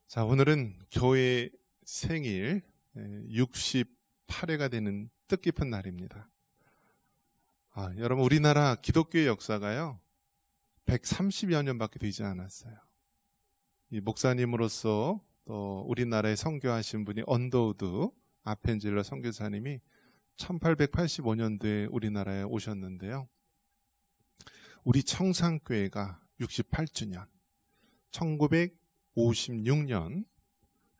자, 오늘은 교회 생일 68회가 되는 뜻깊은 날입니다. 여러분, 우리나라 기독교의 역사가요 130여 년밖에 되지 않았어요. 이 목사님으로서 또 우리나라에 선교하신 분이 언더우드 아펜젤러 선교사님이 1885년도에 우리나라에 오셨는데요. 우리 청산교회가 68주년, 1956년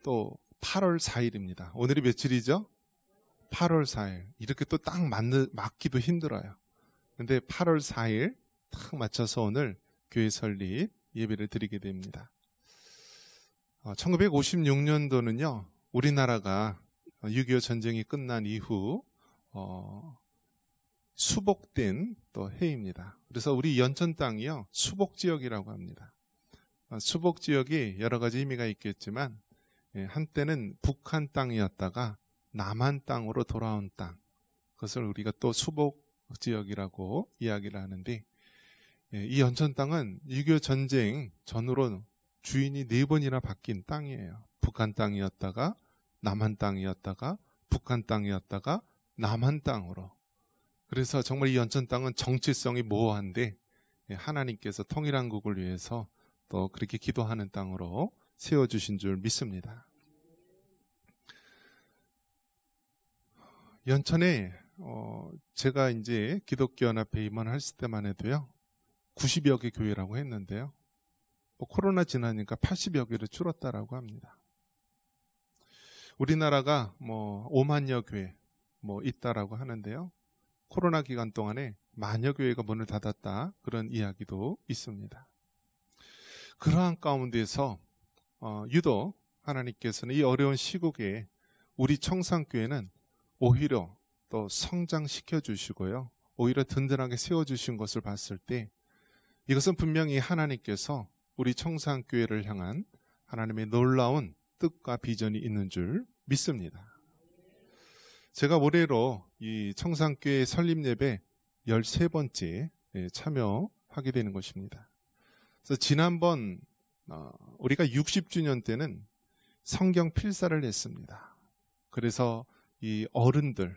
또 8월 4일입니다. 오늘이 며칠이죠? 8월 4일. 이렇게 또 딱 맞기도 힘들어요. 근데 8월 4일 딱 맞춰서 오늘 교회 설립 예배를 드리게 됩니다. 1956년도는요, 우리나라가 6.25 전쟁이 끝난 이후 수복된 또 해입니다. 그래서 우리 연천 땅이요, 수복지역이라고 합니다. 수복지역이 여러 가지 의미가 있겠지만 한때는 북한 땅이었다가 남한 땅으로 돌아온 땅, 그것을 우리가 또 수복지역이라고 이야기를 하는데, 이 연천 땅은 6.25 전쟁 전후로 주인이 4번이나 바뀐 땅이에요. 북한 땅이었다가 남한 땅이었다가 북한 땅이었다가 남한 땅으로. 그래서 정말 이 연천 땅은 정체성이 모호한데 하나님께서 통일한국을 위해서 또 그렇게 기도하는 땅으로 세워주신 줄 믿습니다. 연천에 제가 이제 기독교연합회 임원했을 때만 해도요 90여 개 교회라고 했는데요, 코로나 지나니까 80여 개로 줄었다라고 합니다. 우리나라가 5만여 교회 있다라고 하는데요, 코로나 기간 동안에 만여 교회가 문을 닫았다, 그런 이야기도 있습니다. 그러한 가운데서 유독 하나님께서는 이 어려운 시국에 우리 청산교회는 오히려 또 성장시켜 주시고요, 오히려 든든하게 세워주신 것을 봤을 때 이것은 분명히 하나님께서 우리 청산교회를 향한 하나님의 놀라운 뜻과 비전이 있는 줄 믿습니다. 제가 올해로 이 청산교회 설립예배 13번째 참여하게 되는 것입니다. 그래서 지난번 우리가 60주년 때는 성경 필사를 했습니다. 그래서 이 어른들,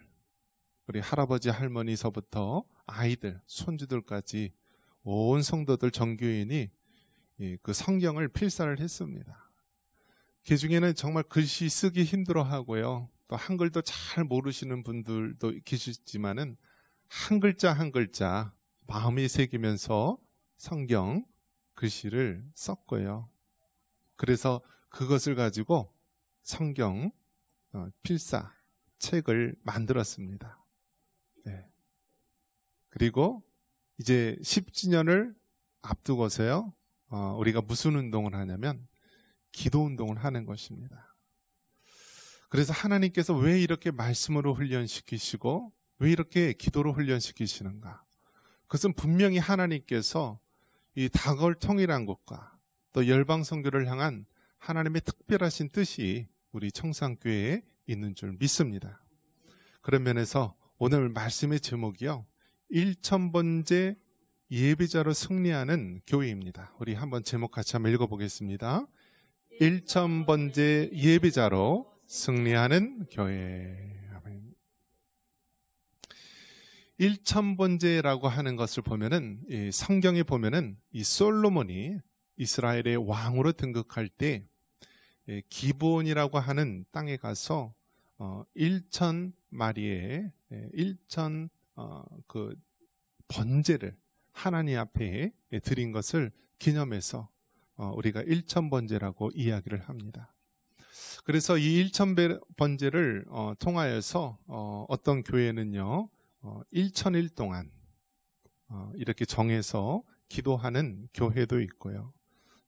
우리 할아버지 할머니서부터 아이들, 손주들까지 온 성도들 정교인이 그 성경을 필사를 했습니다. 그 중에는 정말 글씨 쓰기 힘들어하고요, 또 한글도 잘 모르시는 분들도 계시지만은 한 글자 한 글자 마음에 새기면서 성경 글씨를 썼고요. 그래서 그것을 가지고 성경 필사 책을 만들었습니다. 그리고 이제 10주년을 앞두고서요, 우리가 무슨 운동을 하냐면 기도 운동을 하는 것입니다. 그래서 하나님께서 왜 이렇게 말씀으로 훈련시키시고 왜 이렇게 기도로 훈련시키시는가? 그것은 분명히 하나님께서 이 다걸 통일한 것과 또 열방 선교를 향한 하나님의 특별하신 뜻이 우리 청산교회에 있는 줄 믿습니다. 그런 면에서 오늘 말씀의 제목이요, 1000번째 예배자로 승리하는 교회입니다. 우리 한번 제목 같이 한번 읽어보겠습니다. 1000번째 예배자로 승리하는 교회. 1000번째라고 하는 것을 보면은, 이 성경에 보면은 이 솔로몬이 이스라엘의 왕으로 등극할 때 기브온이라고 하는 땅에 가서 1000마리의 1000 그 번제를 하나님 앞에 드린 것을 기념해서 우리가 1000번제라고 이야기를 합니다. 그래서 이 1000번제를 통하여서 어떤 교회는요 1000일 동안 이렇게 정해서 기도하는 교회도 있고요,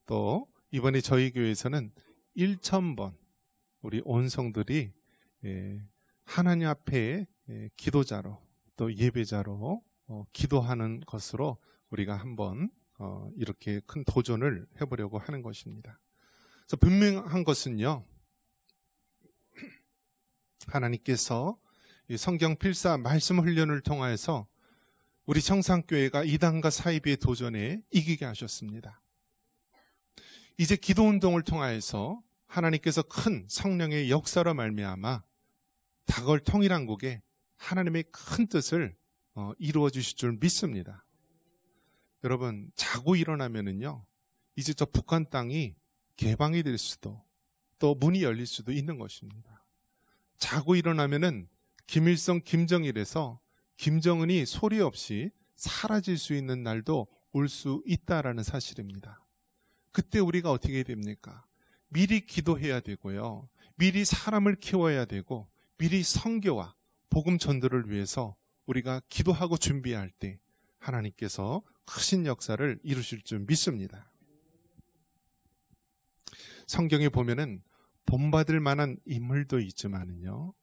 또 이번에 저희 교회에서는 1000번 우리 온 성들이 하나님 앞에 기도자로 또 예배자로 기도하는 것으로 우리가 한번 이렇게 큰 도전을 해보려고 하는 것입니다. 그래서 분명한 것은요, 하나님께서 이 성경 필사 말씀 훈련을 통하여서 우리 청산교회가 이단과 사이비의 도전에 이기게 하셨습니다. 이제 기도운동을 통하여서 하나님께서 큰 성령의 역사로 말미암아 다가올 통일한국에 하나님의 큰 뜻을 이루어 주실 줄 믿습니다. 여러분, 자고 일어나면은요, 이제 저 북한 땅이 개방이 될 수도, 또 문이 열릴 수도 있는 것입니다. 자고 일어나면은 김일성, 김정일에서 김정은이 소리 없이 사라질 수 있는 날도 올 수 있다라는 사실입니다. 그때 우리가 어떻게 됩니까? 미리 기도해야 되고요. 미리 사람을 키워야 되고, 미리 선교와 복음 전도를 위해서 우리가 기도하고 준비할 때 하나님께서 크신 역사를 이루실 줄 믿습니다. 성경에 보면은 본받을 만한 인물도 있지만은요,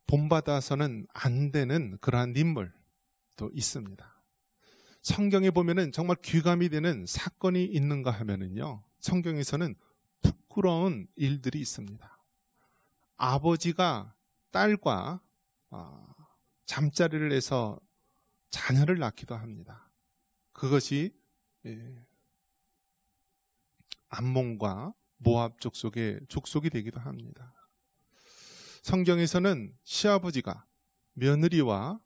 본받아서는 안 되는 그러한 인물도 있습니다. 성경에 보면은 정말 귀감이 되는 사건이 있는가 하면은요, 성경에서는 부끄러운 일들이 있습니다. 아버지가 딸과 잠자리를 해서 자녀를 낳기도 합니다. 그것이 암몬과 모압 족속의 족속이 되기도 합니다. 성경에서는 시아버지가 며느리와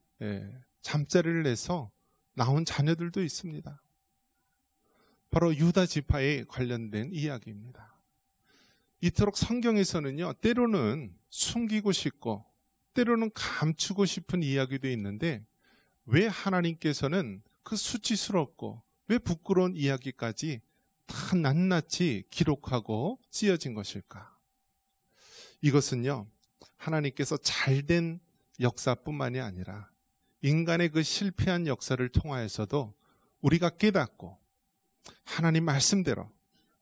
잠자리를 해서 낳은 자녀들도 있습니다. 바로 유다 지파에 관련된 이야기입니다. 이토록 성경에서는요, 때로는 숨기고 싶고 때로는 감추고 싶은 이야기도 있는데, 왜 하나님께서는 그 수치스럽고 왜 부끄러운 이야기까지 다 낱낱이 기록하고 쓰여진 것일까? 이것은요, 하나님께서 잘된 역사뿐만이 아니라 인간의 그 실패한 역사를 통하여서도 우리가 깨닫고 하나님 말씀대로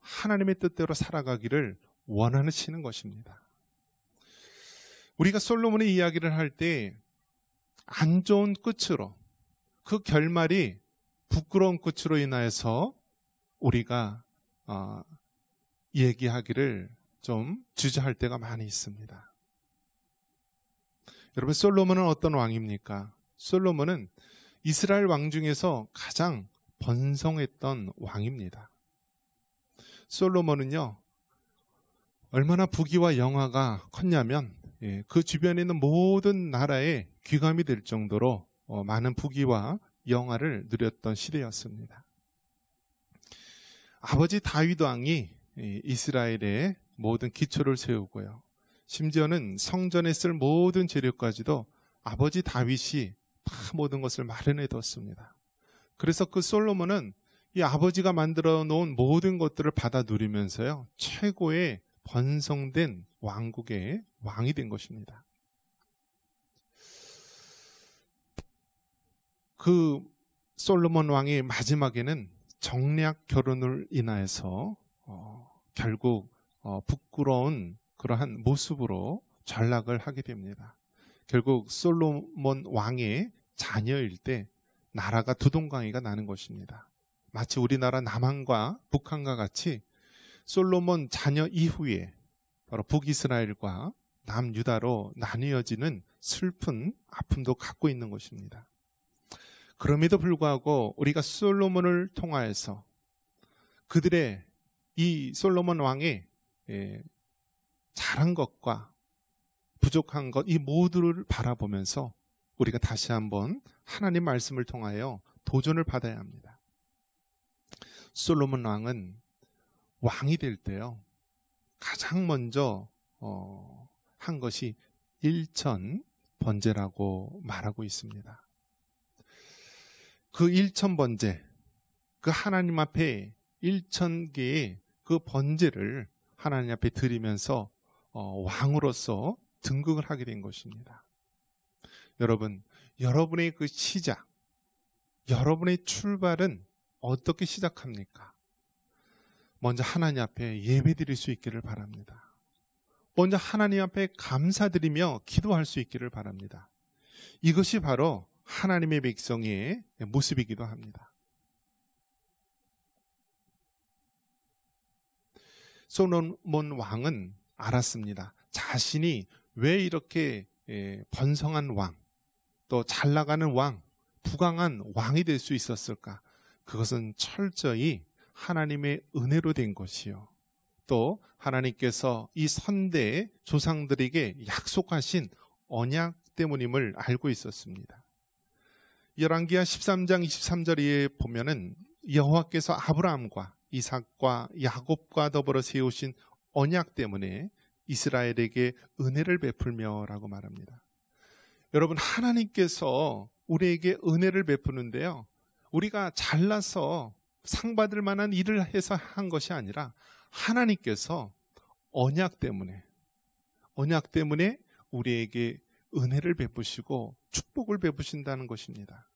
하나님의 뜻대로 살아가기를 원하시는 것입니다. 우리가 솔로몬의 이야기를 할 때 안 좋은 끝으로, 그 결말이 부끄러운 끝으로 인하여서 우리가 얘기하기를 좀 주저할 때가 많이 있습니다. 여러분, 솔로몬은 어떤 왕입니까? 솔로몬은 이스라엘 왕 중에서 가장 번성했던 왕입니다. 솔로몬은요, 얼마나 부귀와 영화가 컸냐면 그 주변에 있는 모든 나라에 귀감이 될 정도로 많은 부귀와 영화를 누렸던 시대였습니다. 아버지 다윗 왕이 이스라엘의 모든 기초를 세우고요, 심지어는 성전에 쓸 모든 재료까지도 아버지 다윗이 다 모든 것을 마련해 뒀습니다. 그래서 그 솔로몬은 이 아버지가 만들어 놓은 모든 것들을 받아 누리면서요, 최고의 번성된 왕국의 왕이 된 것입니다. 그 솔로몬 왕이 마지막에는 정략 결혼을 인하여서 결국 부끄러운 그러한 모습으로 전락을 하게 됩니다. 결국 솔로몬 왕의 자녀일 때 나라가 두동강이가 나는 것입니다. 마치 우리나라 남한과 북한과 같이 솔로몬 자녀 이후에 바로 북이스라엘과 남유다로 나뉘어지는 슬픈 아픔도 갖고 있는 것입니다. 그럼에도 불구하고 우리가 솔로몬을 통하여서 그들의 이 솔로몬 왕의 잘한 것과 부족한 것, 이 모두를 바라보면서 우리가 다시 한번 하나님 말씀을 통하여 도전을 받아야 합니다. 솔로몬 왕은 왕이 될 때요, 가장 먼저 한 것이 일천 번제라고 말하고 있습니다. 그 일천 번제, 그 하나님 앞에 1000개의 그 번제를 하나님 앞에 드리면서 왕으로서 등극을 하게 된 것입니다. 여러분, 여러분의 그 시작, 여러분의 출발은 어떻게 시작합니까? 먼저 하나님 앞에 예배드릴 수 있기를 바랍니다. 먼저 하나님 앞에 감사드리며 기도할 수 있기를 바랍니다. 이것이 바로 하나님의 백성의 모습이기도 합니다. 솔로몬 왕은 알았습니다. 자신이 왜 이렇게 번성한 왕, 또 잘나가는 왕, 부강한 왕이 될 수 있었을까? 그것은 철저히 하나님의 은혜로 된 것이요, 또 하나님께서 이 선대 조상들에게 약속하신 언약 때문임을 알고 있었습니다. 열왕기하 13장 23절에 보면은 여호와께서 아브라함과 이삭과 야곱과 더불어 세우신 언약 때문에 이스라엘에게 은혜를 베풀며라고 말합니다. 여러분, 하나님께서 우리에게 은혜를 베푸는데요, 우리가 잘나서 상 받을 만한 일을 해서 한 것이 아니라 하나님께서 언약 때문에 우리에게 은혜를 베푸시고 축복을 베푸신다는 것입니다.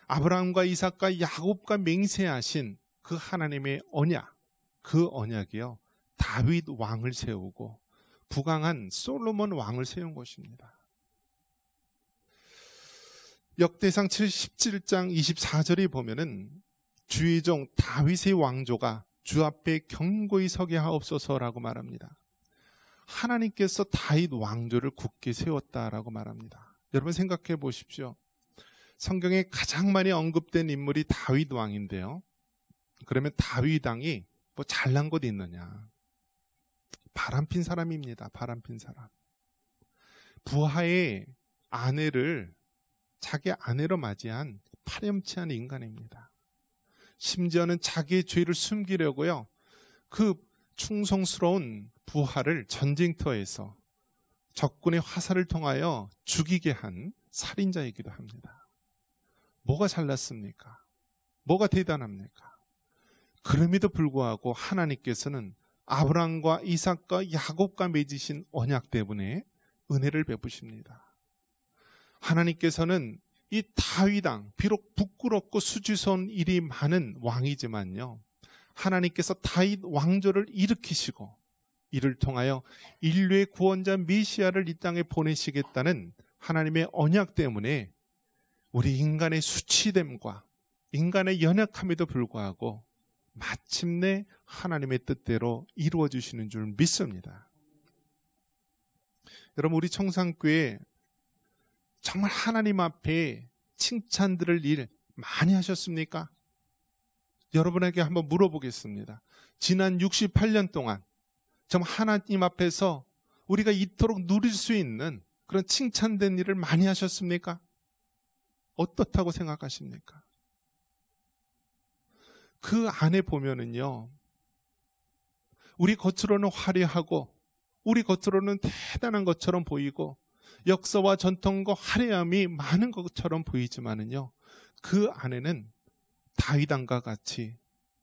아브라함과 이삭과 야곱과 맹세하신 그 하나님의 언약, 그 언약이요, 다윗 왕을 세우고 부강한 솔로몬 왕을 세운 것입니다. 역대상 17장 24절에 보면은 주의 종 다윗의 왕조가 주 앞에 견고히 서게 하옵소서라고 말합니다. 하나님께서 다윗 왕조를 굳게 세웠다라고 말합니다. 여러분 생각해 보십시오. 성경에 가장 많이 언급된 인물이 다윗 왕인데요, 그러면 다윗 왕이 뭐 잘난 것 있느냐? 바람핀 사람입니다. 바람핀 사람. 부하의 아내를 자기 아내로 맞이한 파렴치한 인간입니다. 심지어는 자기의 죄를 숨기려고요, 그 충성스러운 부하를 전쟁터에서 적군의 화살을 통하여 죽이게 한 살인자이기도 합니다. 뭐가 잘났습니까? 뭐가 대단합니까? 그럼에도 불구하고 하나님께서는 아브라함과 이삭과 야곱과 맺으신 언약 때문에 은혜를 베푸십니다. 하나님께서는 이 다윗 왕, 비록 부끄럽고 수치스러운 일이 많은 왕이지만요, 하나님께서 다윗 왕조를 일으키시고 이를 통하여 인류의 구원자 메시아를 이 땅에 보내시겠다는 하나님의 언약 때문에 우리 인간의 수치됨과 인간의 연약함에도 불구하고 마침내 하나님의 뜻대로 이루어 주시는 줄 믿습니다. 여러분, 우리 청산교회 정말 하나님 앞에 칭찬 들을 일 많이 하셨습니까? 여러분에게 한번 물어보겠습니다. 지난 68년 동안 정말 하나님 앞에서 우리가 이토록 누릴 수 있는 그런 칭찬된 일을 많이 하셨습니까? 어떻다고 생각하십니까? 그 안에 보면은요, 우리 겉으로는 화려하고 우리 겉으로는 대단한 것처럼 보이고 역사와 전통과 화려함이 많은 것처럼 보이지만은요, 그 안에는 다윗 왕과 같이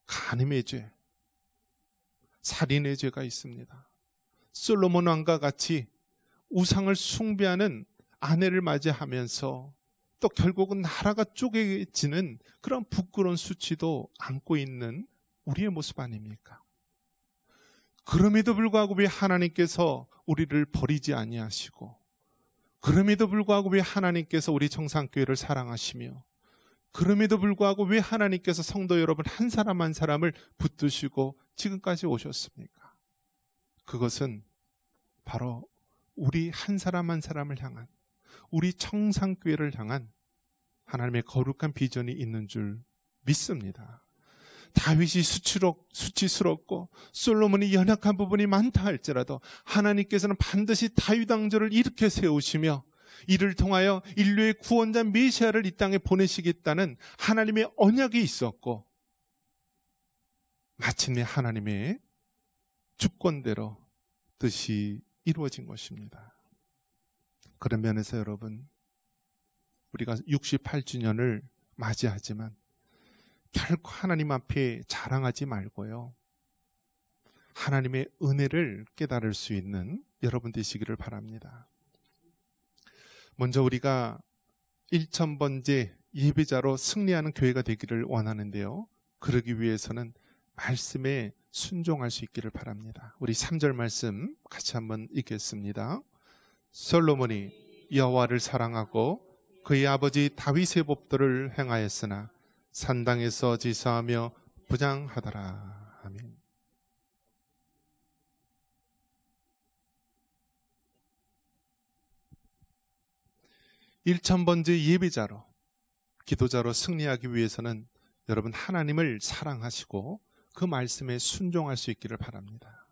간음의 죄, 살인의 죄가 있습니다. 솔로몬 왕과 같이 우상을 숭배하는 아내를 맞이하면서 또 결국은 나라가 쪼개지는 그런 부끄러운 수치도 안고 있는 우리의 모습 아닙니까? 그럼에도 불구하고 왜 하나님께서 우리를 버리지 아니하시고, 그럼에도 불구하고 왜 하나님께서 우리 청산교회를 사랑하시며, 그럼에도 불구하고 왜 하나님께서 성도 여러분 한 사람 한 사람을 붙드시고 지금까지 오셨습니까? 그것은 바로 우리 한 사람 한 사람을 향한, 우리 청산교회를 향한 하나님의 거룩한 비전이 있는 줄 믿습니다. 다윗이 수치스럽고 솔로몬이 연약한 부분이 많다 할지라도 하나님께서는 반드시 다윗 왕조를 일으켜 세우시며 이를 통하여 인류의 구원자 메시아를 이 땅에 보내시겠다는 하나님의 언약이 있었고, 마침내 하나님의 주권대로 뜻이 이루어진 것입니다. 그런 면에서 여러분, 우리가 68주년을 맞이하지만 결코 하나님 앞에 자랑하지 말고요, 하나님의 은혜를 깨달을 수 있는 여러분 되시기를 바랍니다. 먼저 우리가 1000번째 예배자로 승리하는 교회가 되기를 원하는데요, 그러기 위해서는 말씀에 순종할 수 있기를 바랍니다. 우리 3절 말씀 같이 한번 읽겠습니다. 솔로몬이 여호와를 사랑하고 그의 아버지 다윗의 법도를 행하였으나 산당에서 지사하며 부장하더라. 아멘. (1000번째) 예배자로, 기도자로 승리하기 위해서는 여러분 하나님을 사랑하시고 그 말씀에 순종할 수 있기를 바랍니다.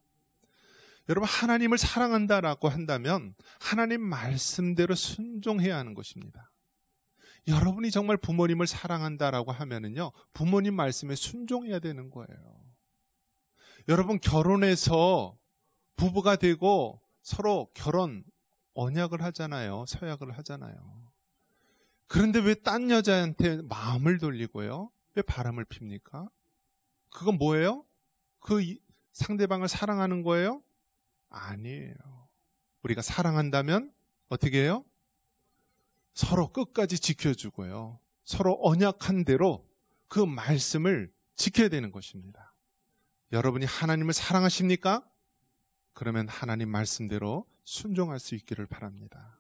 여러분, 하나님을 사랑한다라고 한다면 하나님 말씀대로 순종해야 하는 것입니다. 여러분이 정말 부모님을 사랑한다라고 하면은요, 부모님 말씀에 순종해야 되는 거예요. 여러분, 결혼해서 부부가 되고 서로 결혼 언약을 하잖아요. 서약을 하잖아요. 그런데 왜 딴 여자한테 마음을 돌리고요? 왜 바람을 핍니까? 그건 뭐예요? 그 상대방을 사랑하는 거예요? 아니에요. 우리가 사랑한다면 어떻게 해요? 서로 끝까지 지켜주고요. 서로 언약한 대로 그 말씀을 지켜야 되는 것입니다. 여러분이 하나님을 사랑하십니까? 그러면 하나님 말씀대로 순종할 수 있기를 바랍니다.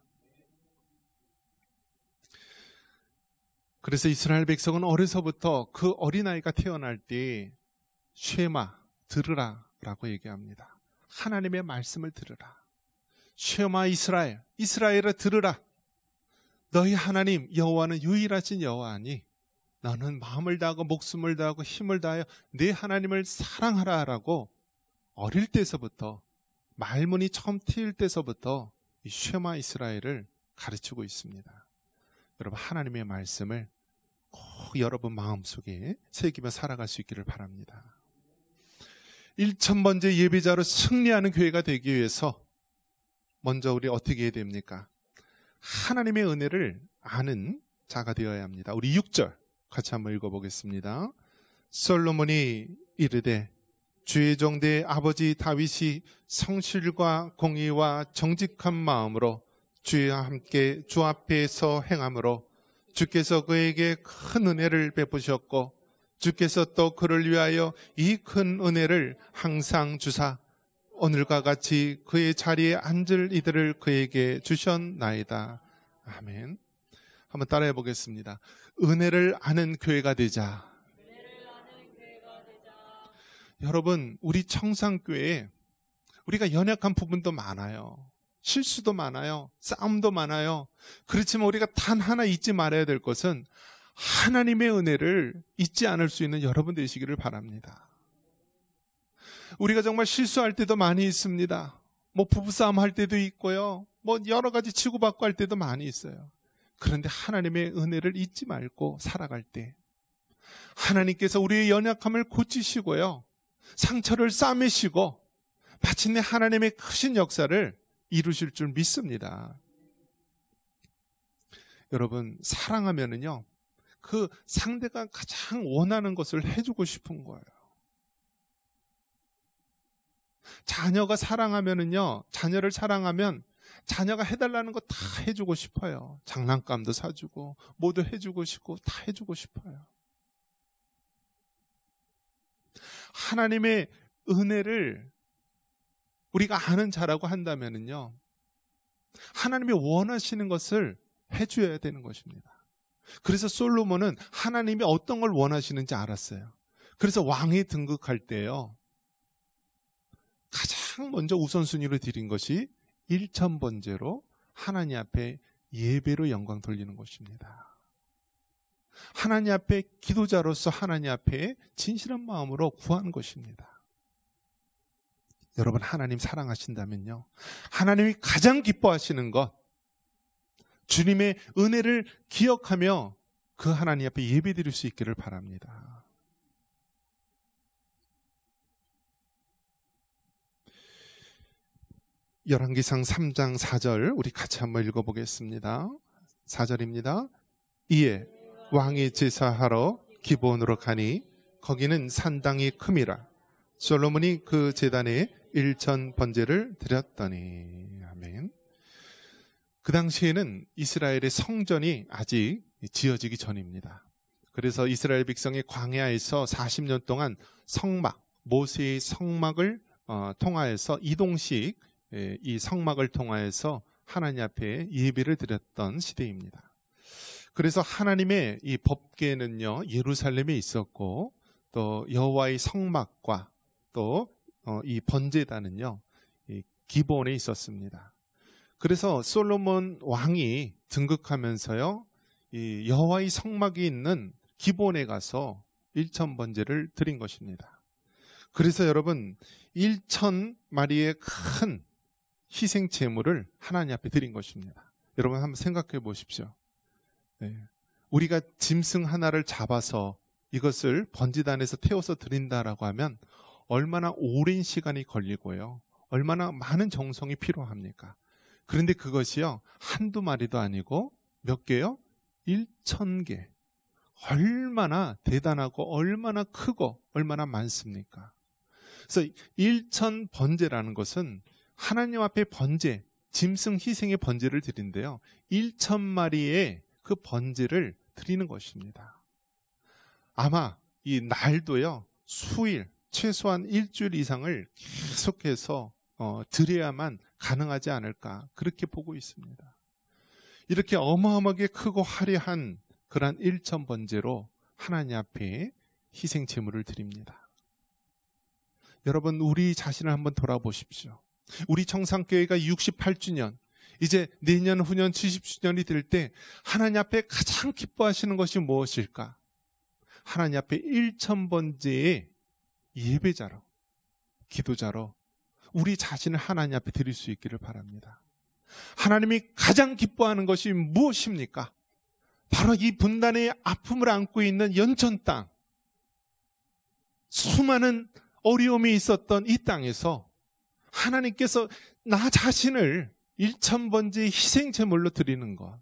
그래서 이스라엘 백성은 어려서부터 그 어린아이가 태어날 때 쉐마, 들으라 라고 얘기합니다. 하나님의 말씀을 들으라. 쉐마 이스라엘, 이스라엘아 들으라. 너희 하나님 여호와는 유일하신 여호와니 너는 마음을 다하고 목숨을 다하고 힘을 다하여 네 하나님을 사랑하라 라고 어릴 때서부터, 말문이 처음 트일 때서부터 이 쉐마 이스라엘을 가르치고 있습니다. 여러분, 하나님의 말씀을 꼭 여러분 마음속에 새기며 살아갈 수 있기를 바랍니다. 1000번째 예배자로 승리하는 교회가 되기 위해서 먼저 우리 어떻게 해야 됩니까? 하나님의 은혜를 아는 자가 되어야 합니다. 우리 6절 같이 한번 읽어보겠습니다. 솔로몬이 이르되 주의 종대 아버지 다윗이 성실과 공의와 정직한 마음으로 주와 함께 주 앞에서 행함으로 주께서 그에게 큰 은혜를 베푸셨고 주께서 또 그를 위하여 이 큰 은혜를 항상 주사 오늘과 같이 그의 자리에 앉을 이들을 그에게 주셨나이다. 아멘. 한번 따라해 보겠습니다. 은혜를 아는 교회가 되자. 여러분, 우리 청상교회에 우리가 연약한 부분도 많아요. 실수도 많아요. 싸움도 많아요. 그렇지만 우리가 단 하나 잊지 말아야 될 것은 하나님의 은혜를 잊지 않을 수 있는 여러분 되시기를 바랍니다. 우리가 정말 실수할 때도 많이 있습니다. 부부싸움 할 때도 있고요. 여러 가지 치고받고 할 때도 많이 있어요. 그런데 하나님의 은혜를 잊지 말고 살아갈 때 하나님께서 우리의 연약함을 고치시고요. 상처를 싸매시고 마침내 하나님의 크신 역사를 이루실 줄 믿습니다. 여러분, 사랑하면은요, 그 상대가 가장 원하는 것을 해주고 싶은 거예요. 자녀가 사랑하면은요, 자녀를 사랑하면 자녀가 해달라는 거 다 해주고 싶어요. 장난감도 사주고, 뭐도 해주고 싶고, 다 해주고 싶어요. 하나님의 은혜를 우리가 아는 자라고 한다면은요, 하나님이 원하시는 것을 해줘야 되는 것입니다. 그래서 솔로몬은 하나님이 어떤 걸 원하시는지 알았어요. 그래서 왕에 등극할 때요, 가장 먼저 우선순위로 드린 것이 1000번째로 하나님 앞에 예배로 영광 돌리는 것입니다. 하나님 앞에 기도자로서 하나님 앞에 진실한 마음으로 구하는 것입니다. 여러분, 하나님 사랑하신다면요, 하나님이 가장 기뻐하시는 것, 주님의 은혜를 기억하며 그 하나님 앞에 예배드릴 수 있기를 바랍니다. 열왕기상 3장 4절 우리 같이 한번 읽어보겠습니다. 4절입니다. 이에 왕이 제사하러 기브온으로 가니 거기는 산당이 큼이라. 솔로몬이 그 제단에 1000번제를 드렸더니. 아멘. 그 당시에는 이스라엘의 성전이 아직 지어지기 전입니다. 그래서 이스라엘 백성이 광야에서 40년 동안 성막, 모세의 성막을 통하여서 이동식 이 성막을 통하여서 하나님 앞에 예배를 드렸던 시대입니다. 그래서 하나님의 이 법궤는요, 예루살렘에 있었고, 또 여호와의 성막과 또 이 번제단은요, 이 기브온에 있었습니다. 그래서 솔로몬 왕이 등극하면서요, 이 여호와의 성막이 있는 기브온에 가서 1000번제를 드린 것입니다. 그래서 여러분 1,000마리의 큰 희생 제물을 하나님 앞에 드린 것입니다. 여러분 한번 생각해 보십시오. 네. 우리가 짐승 하나를 잡아서 이것을 번제단에서 태워서 드린다라고 하면 얼마나 오랜 시간이 걸리고요. 얼마나 많은 정성이 필요합니까? 그런데 그것이요, 한두 마리도 아니고 몇 개요? 1,000개. 얼마나 대단하고 얼마나 크고 얼마나 많습니까? 그래서 1,000 번제라는 것은 하나님 앞에 번제, 짐승 희생의 번제를 드린대요. 1,000마리의 그 번제를 드리는 것입니다. 아마 이 날도요, 수일, 최소한 일주일 이상을 계속해서 드려야만 가능하지 않을까, 그렇게 보고 있습니다. 이렇게 어마어마하게 크고 화려한 그러한 1,000 번제로 하나님 앞에 희생 제물을 드립니다. 여러분, 우리 자신을 한번 돌아보십시오. 우리 청산교회가 68주년, 이제 내년 후년 70주년이 될 때 하나님 앞에 가장 기뻐하시는 것이 무엇일까? 하나님 앞에 1,000 번제의 예배자로, 기도자로 우리 자신을 하나님 앞에 드릴 수 있기를 바랍니다. 하나님이 가장 기뻐하는 것이 무엇입니까? 바로 이 분단의 아픔을 안고 있는 연천 땅, 수많은 어려움이 있었던 이 땅에서 하나님께서 나 자신을 1,000 번제의 희생 제물로 드리는 것,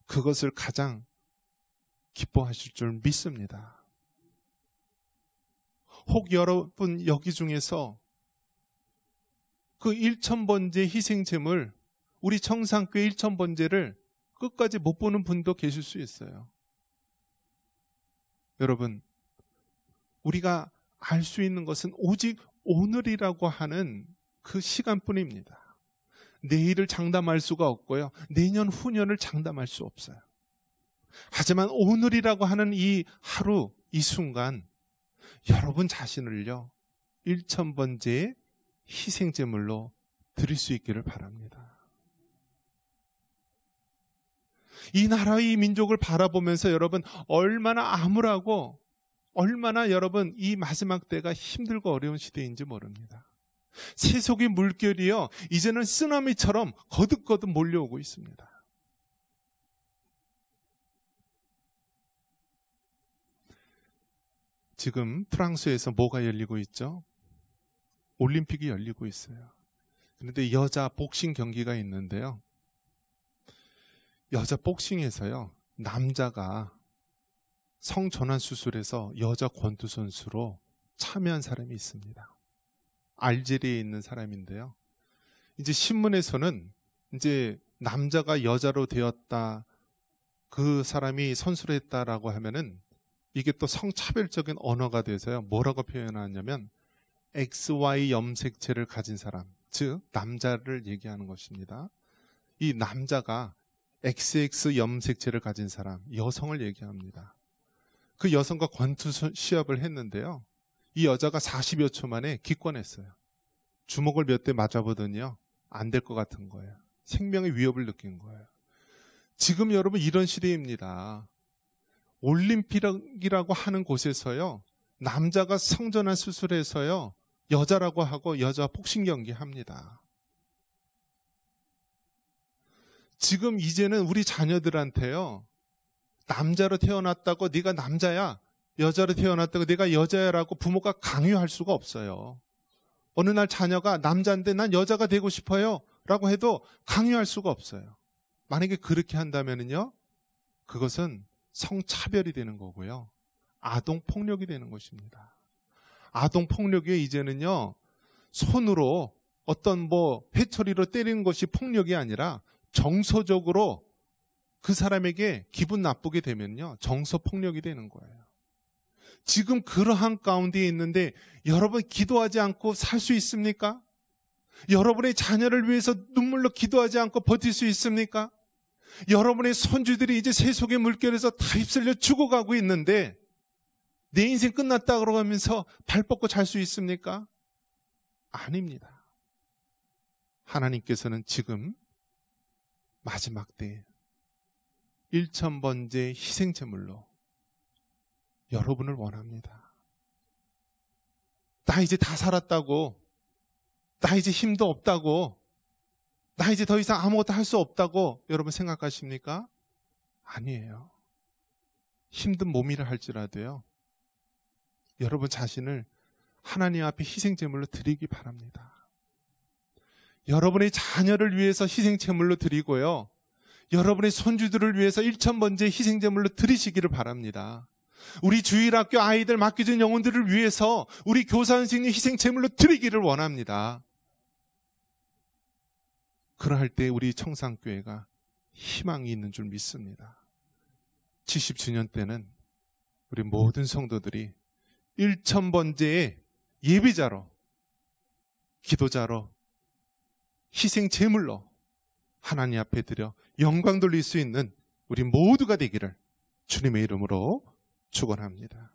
그것을 가장 기뻐하실 줄 믿습니다. 혹 여러분 여기 중에서 그 1,000 번제 희생 제물, 우리 청산교회 1,000 번제를 끝까지 못 보는 분도 계실 수 있어요. 여러분, 우리가 알 수 있는 것은 오직 오늘이라고 하는 그 시간뿐입니다. 내일을 장담할 수가 없고요, 내년 후년을 장담할 수 없어요. 하지만 오늘이라고 하는 이 하루, 이 순간 여러분 자신을요 1,000 번제의 희생제물로 드릴 수 있기를 바랍니다. 이 나라의 민족을 바라보면서 여러분 얼마나 암울하고 얼마나 여러분 이 마지막 때가 힘들고 어려운 시대인지 모릅니다. 세속의 물결이요 이제는 쓰나미처럼 거듭거듭 몰려오고 있습니다. 지금 프랑스에서 뭐가 열리고 있죠? 올림픽이 열리고 있어요. 그런데 여자 복싱 경기가 있는데요, 여자 복싱에서요 남자가 성전환 수술에서 여자 권투 선수로 참여한 사람이 있습니다. 알제리에 있는 사람인데요, 이제 신문에서는 이제 남자가 여자로 되었다, 그 사람이 선수를 했다라고 하면은 이게 또 성차별적인 언어가 돼서요 뭐라고 표현하냐면 XY 염색체를 가진 사람, 즉 남자를 얘기하는 것입니다. 이 남자가 XX 염색체를 가진 사람, 여성을 얘기합니다. 그 여성과 권투 시합을 했는데요, 이 여자가 40여 초 만에 기권했어요. 주먹을 몇 대 맞아보더니요 안 될 것 같은 거예요. 생명의 위협을 느낀 거예요. 지금 여러분 이런 시대입니다. 올림픽이라고 하는 곳에서요 남자가 성전환 수술해서요 여자라고 하고 여자 복싱 경기 합니다. 지금 이제는 우리 자녀들한테요 남자로 태어났다고 네가 남자야, 여자로 태어났다고 네가 여자야라고 부모가 강요할 수가 없어요. 어느 날 자녀가 남자인데 난 여자가 되고 싶어요 라고 해도 강요할 수가 없어요. 만약에 그렇게 한다면요 그것은 성차별이 되는 거고요 아동폭력이 되는 것입니다. 아동폭력이 이제는요 손으로 어떤 회초리로 때리는 것이 폭력이 아니라 정서적으로 그 사람에게 기분 나쁘게 되면요 정서폭력이 되는 거예요. 지금 그러한 가운데 있는데 여러분 기도하지 않고 살 수 있습니까? 여러분의 자녀를 위해서 눈물로 기도하지 않고 버틸 수 있습니까? 여러분의 손주들이 이제 세속의 물결에서 다 휩쓸려 죽어가고 있는데 내 인생 끝났다 그러면서 발 뻗고 잘 수 있습니까? 아닙니다. 하나님께서는 지금 마지막 때 1,000 번제의 희생제물로 여러분을 원합니다. 나 이제 다 살았다고, 나 이제 힘도 없다고, 나 이제 더 이상 아무것도 할 수 없다고 여러분 생각하십니까? 아니에요. 힘든 몸이라 할지라도요, 여러분 자신을 하나님 앞에 희생제물로 드리기 바랍니다. 여러분의 자녀를 위해서 희생제물로 드리고요, 여러분의 손주들을 위해서 1000번째 희생제물로 드리시기를 바랍니다. 우리 주일학교 아이들 맡겨진 영혼들을 위해서 우리 교사 선생님 희생제물로 드리기를 원합니다. 그러할 때 우리 청산교회가 희망이 있는 줄 믿습니다. 70주년 때는 우리 모든 성도들이 1000번째의 예배자로, 기도자로, 희생제물로 하나님 앞에 드려 영광 돌릴 수 있는 우리 모두가 되기를 주님의 이름으로 축원합니다.